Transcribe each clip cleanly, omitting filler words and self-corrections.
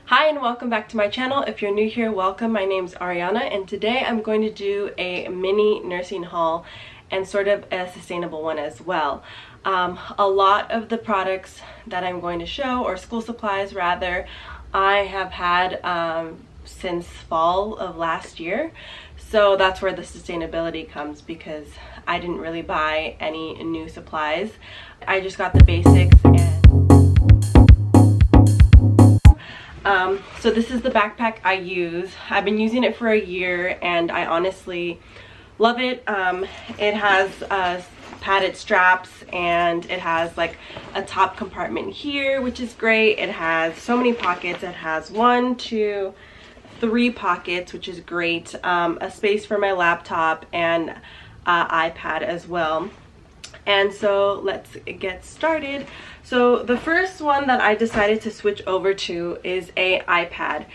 Hi and welcome back to my channel. If you're new here, welcome. My name's Ariana and today I'm going to do a mini nursing haul and sort of a sustainable one as well. A lot of the products that I'm going to show, or school supplies rather, I have had since fall of last year. So that's where the sustainability comes, because I didn't really buy any new supplies. I just got the basics. So this is the backpack I use. I've been using it for a year and I honestly love it. It has padded straps and it has like a top compartment here, which is great. It has so many pockets. It has 1, 2, 3 pockets, which is great. A space for my laptop and iPad as well. And so let's get started. So the first one that I decided to switch over to is a iPad,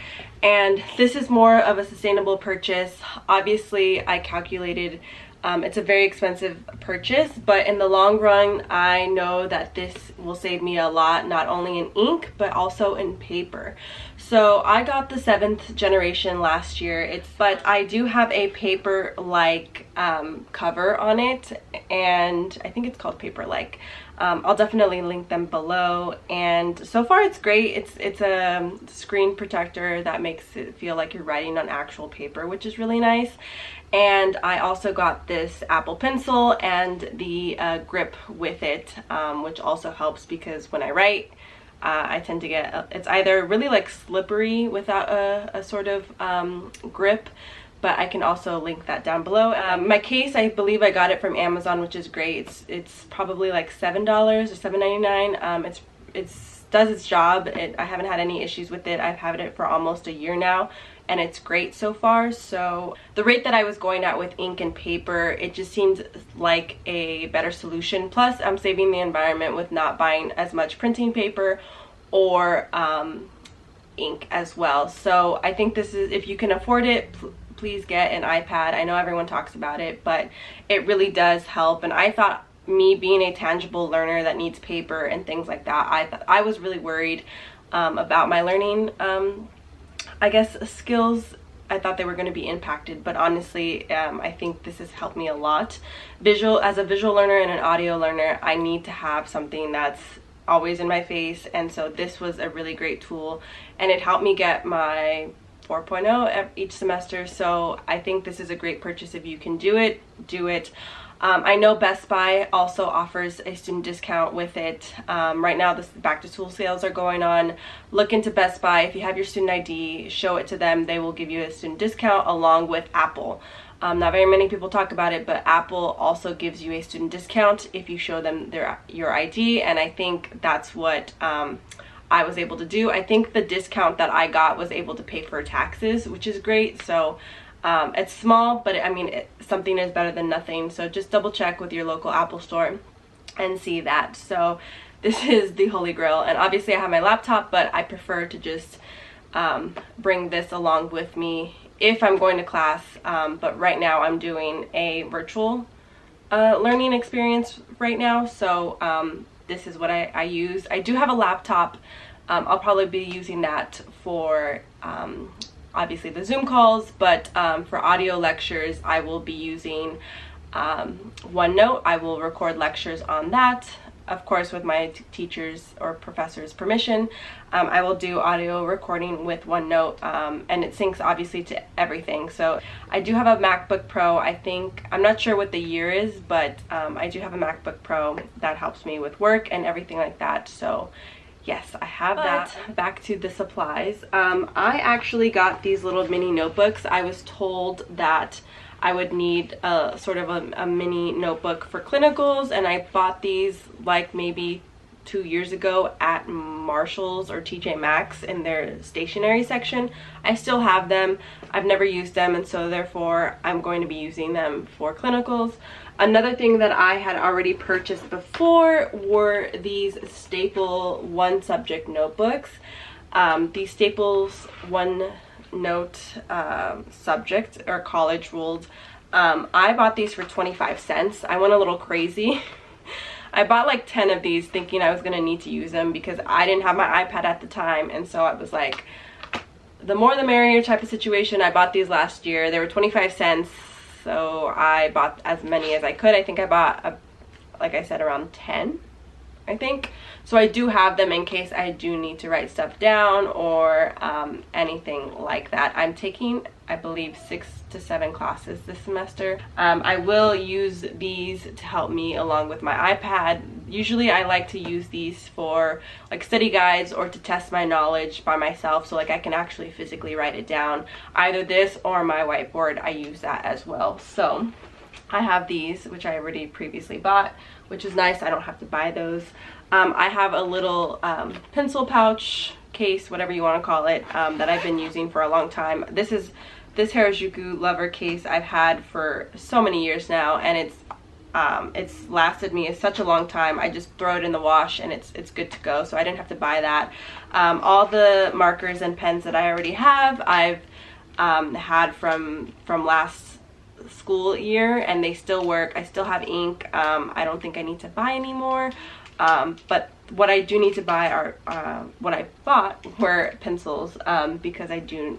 and this is more of a sustainable purchase. Obviously I calculated it's a very expensive purchase, but in the long run I know that this will save me a lot, not only in ink but also in paper. So I got the 7th generation last year, but I do have a paper like cover on it, and I think it's called Paper Like. I'll definitely link them below, and so far it's great. It's a screen protector that makes it feel like you're writing on actual paper, which is really nice. And I also got this Apple Pencil and the grip with it, which also helps because when I write, I tend to get, it's either really like slippery without a sort of grip, but I can also link that down below. My case, I believe I got it from Amazon, which is great. It's probably like $7 or $7.99. It does its job. I haven't had any issues with it. I've had it for almost a year now, and it's great so far. So the rate that I was going at with ink and paper, it just seemed like a better solution. Plus, I'm saving the environment with not buying as much printing paper or ink as well. So I think this is, if you can afford it, please get an iPad. I know everyone talks about it, but it really does help. And I thought, me being a tangible learner that needs paper and things like that, I was really worried about my learning I guess skills. I thought they were going to be impacted, but honestly I think this has helped me a lot. As a visual learner and an audio learner, I need to have something that's always in my face, and so this was a really great tool, and it helped me get my 4.0 each semester. So I think this is a great purchase. If you can do it, do it. I know Best Buy also offers a student discount with it. Right now the back to school sales are going on. Look into Best Buy. If you have your student ID, show it to them. They will give you a student discount, along with Apple. Not very many people talk about it, but Apple also gives you a student discount if you show them your ID, and I think that's what I was able to do. I think the discount that I got was able to pay for taxes, which is great. So it's small, but I mean, something is better than nothing. So just double check with your local Apple store and see that. So this is the holy grail. And obviously I have my laptop, but I prefer to just bring this along with me if I'm going to class. But right now I'm doing a virtual learning experience right now. So this is what I use. I do have a laptop. I'll probably be using that for obviously the Zoom calls, but for audio lectures I will be using OneNote. I will record lectures on that, of course with my teachers or professors' permission. I will do audio recording with OneNote, and it syncs obviously to everything. So I do have a MacBook Pro. I'm not sure what the year is, but I do have a MacBook Pro that helps me with work and everything like that. So yes, I have that. Back to the supplies. I actually got these little mini notebooks. I was told that I would need a sort of a mini notebook for clinicals, and I bought these like maybe 2 years ago at Marshall's or TJ Maxx in their stationery section. I still have them. I've never used them, and so therefore I'm going to be using them for clinicals. Another thing that I had already purchased before were these Staple One Subject notebooks. These Staples One Note subject or college ruled. I bought these for 25 cents. I went a little crazy. I bought like 10 of these thinking I was going to need to use them because I didn't have my iPad at the time, and so I was like, the more the merrier type of situation. I bought these last year. They were 25 cents, so I bought as many as I could. I think I bought, like I said, around 10, I think. So I do have them in case I do need to write stuff down or anything like that. I'm taking, I believe, 6 to 7 classes this semester. I will use these to help me along with my iPad. Usually I like to use these for like study guides or to test my knowledge by myself, so like I can actually physically write it down. Either this or my whiteboard, I use that as well. So I have these, which I already previously bought, which is nice. I don't have to buy those. I have a little pencil pouch case, whatever you want to call it, that I've been using for a long time. This Harajuku Lover case I've had for so many years now, and it's lasted me such a long time. I just throw it in the wash and it's good to go, so I didn't have to buy that. All the markers and pens that I already have, I've had from last school year, and they still work. I still have ink. I don't think I need to buy anymore. But what I do need to buy are what I bought were pencils, because I do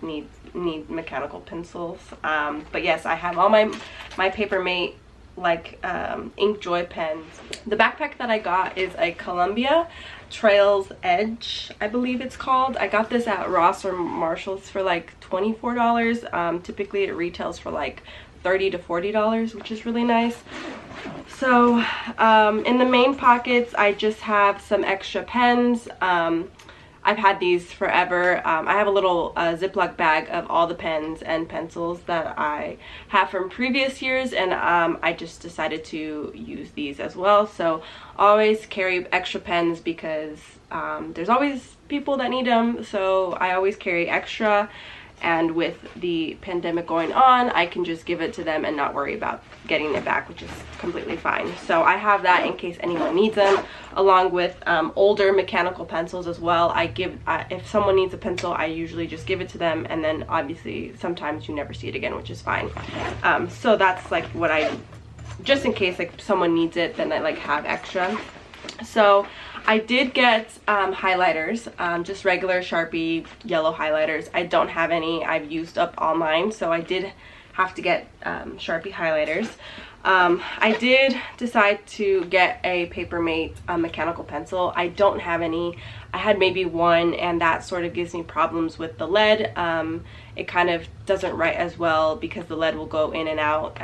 need mechanical pencils. But yes, I have all my Papermate like Inkjoy pens. The backpack that I got is a Columbia Trails Edge, I believe it's called. I got this at Ross or Marshall's for like $24. Typically it retails for like $30 to $40, which is really nice. So in the main pockets, I just have some extra pens. I've had these forever. I have a little Ziploc bag of all the pens and pencils that I have from previous years, and I just decided to use these as well. So always carry extra pens because there's always people that need them, so I always carry extra. And with the pandemic going on, I can just give it to them and not worry about getting it back, which is completely fine. So I have that in case anyone needs them, along with older mechanical pencils as well. If someone needs a pencil, I usually just give it to them, and then obviously sometimes you never see it again, which is fine. So that's like what just in case like someone needs it, then I like have extra. So I did get highlighters, just regular Sharpie yellow highlighters. I don't have any. I've used up all mine, so I did have to get Sharpie highlighters. I did decide to get a Papermate mechanical pencil. I don't have any. I had maybe one, and that sort of gives me problems with the lead. It kind of doesn't write as well because the lead will go in and out.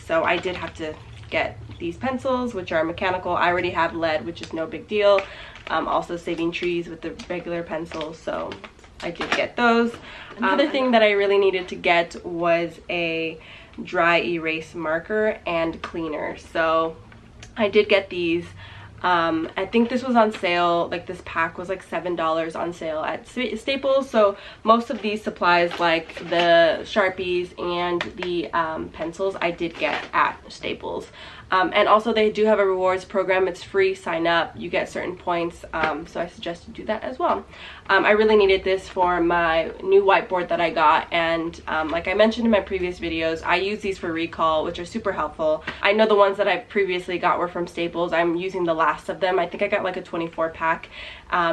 So I did have to get these pencils, which are mechanical. I already have lead, which is no big deal. Also saving trees with the regular pencils, so I did get those. Another thing that I really needed to get was a dry erase marker and cleaner, so I did get these. I think this was on sale, like this pack was like $7 on sale at Staples. So most of these supplies, like the Sharpies and the pencils, I did get at Staples. And also they do have a rewards program. It's free, sign up, you get certain points, so I suggest you do that as well. I really needed this for my new whiteboard that I got, and like I mentioned in my previous videos, I use these for recall, which are super helpful. I know the ones that I previously got were from Staples. I'm using the last of them. I think I got like a 24 pack.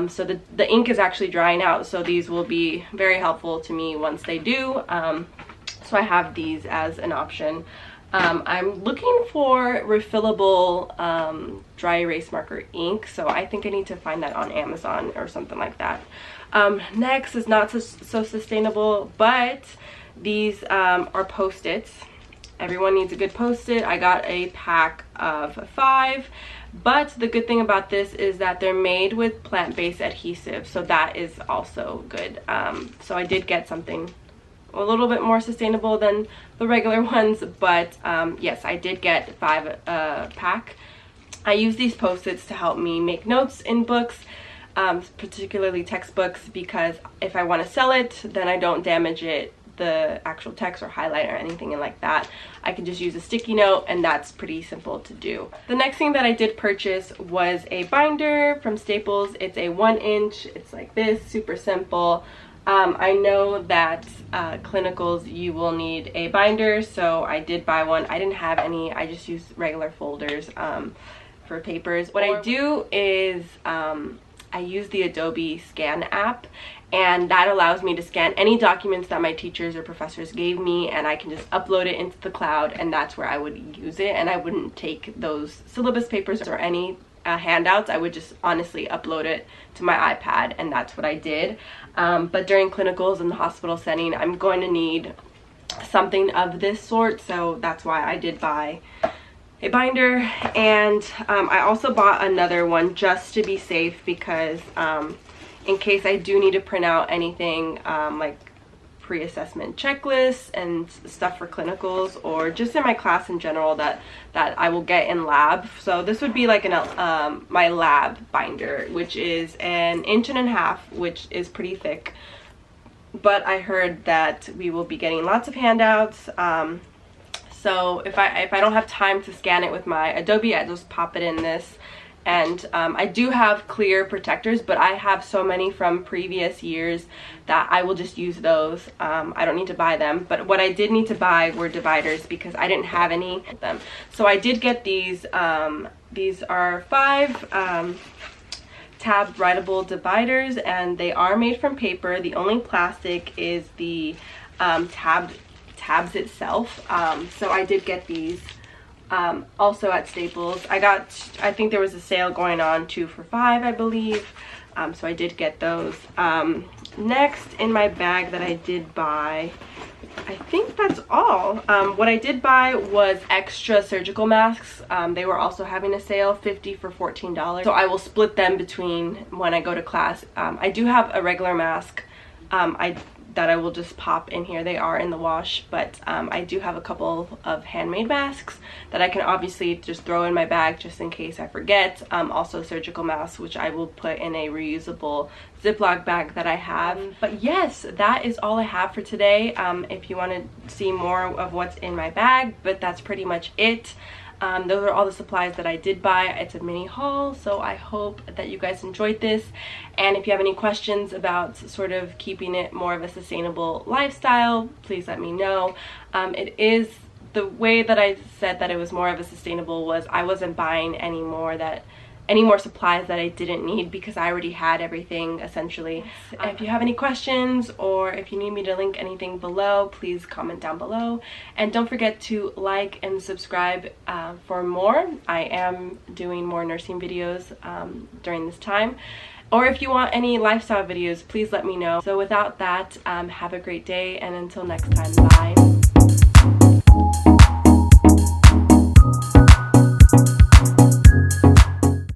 So the ink is actually drying out, so these will be very helpful to me once they do. So I have these as an option. I'm looking for refillable dry erase marker ink, so I think I need to find that on Amazon or something like that. Next is not so sustainable, but these are Post-its. Everyone needs a good Post-it. I got a pack of 5, but the good thing about this is that they're made with plant-based adhesive, so that is also good. So I did get something a little bit more sustainable than the regular ones, but yes, I did get 5 pack. I use these Post-its to help me make notes in books, particularly textbooks, because if I want to sell it, then I don't damage the actual text or highlight or anything like that. I can just use a sticky note, and that's pretty simple to do. The next thing that I did purchase was a binder from Staples. It's a 1-inch. It's like this, super simple. I know that clinicals, you will need a binder, so I did buy one. I didn't have any. I just use regular folders for papers. What I do is I use the Adobe Scan app, and that allows me to scan any documents that my teachers or professors gave me, and I can just upload it into the cloud, and that's where I would use it. And I wouldn't take those syllabus papers or any handouts. I would just honestly upload it to my iPad, and that's what I did. But during clinicals in the hospital setting, I'm going to need something of this sort, so that's why I did buy a binder. And I also bought another one just to be safe, because in case I do need to print out anything like pre-assessment checklists and stuff for clinicals, or just in my class in general that I will get in lab. So this would be like my lab binder, which is 1.5 inches, which is pretty thick. But I heard that we will be getting lots of handouts. So if I don't have time to scan it with my Adobe, I just pop it in this. And I do have clear protectors, but I have so many from previous years that I will just use those. I don't need to buy them. But what I did need to buy were dividers, because I didn't have any of them. So I did get these. These are 5 tab writable dividers, and they are made from paper. The only plastic is the tabs itself. So I did get these also at Staples. I think there was a sale going on, 2 for $5, I believe. So I did get those. Next in my bag that I did buy, I think that's all. What I did buy was extra surgical masks. They were also having a sale, 50 for $14. So I will split them between when I go to class. I do have a regular mask that I will just pop in here. They are in the wash, but I do have a couple of handmade masks that I can obviously just throw in my bag just in case I forget. Also surgical masks, which I will put in a reusable Ziploc bag that I have. But yes, that is all I have for today. If you want to see more of what's in my bag, but that's pretty much it. Those are all the supplies that I did buy. It's a mini haul, so I hope that you guys enjoyed this. And if you have any questions about sort of keeping it more of a sustainable lifestyle, please let me know. It is the way that I said that it was more of a sustainable was I wasn't buying any more supplies that I didn't need, because I already had everything essentially. If you have any questions, or if you need me to link anything below, please comment down below. And don't forget to like and subscribe for more. I am doing more nursing videos during this time. Or if you want any lifestyle videos, please let me know. So without that, have a great day, and until next time, bye.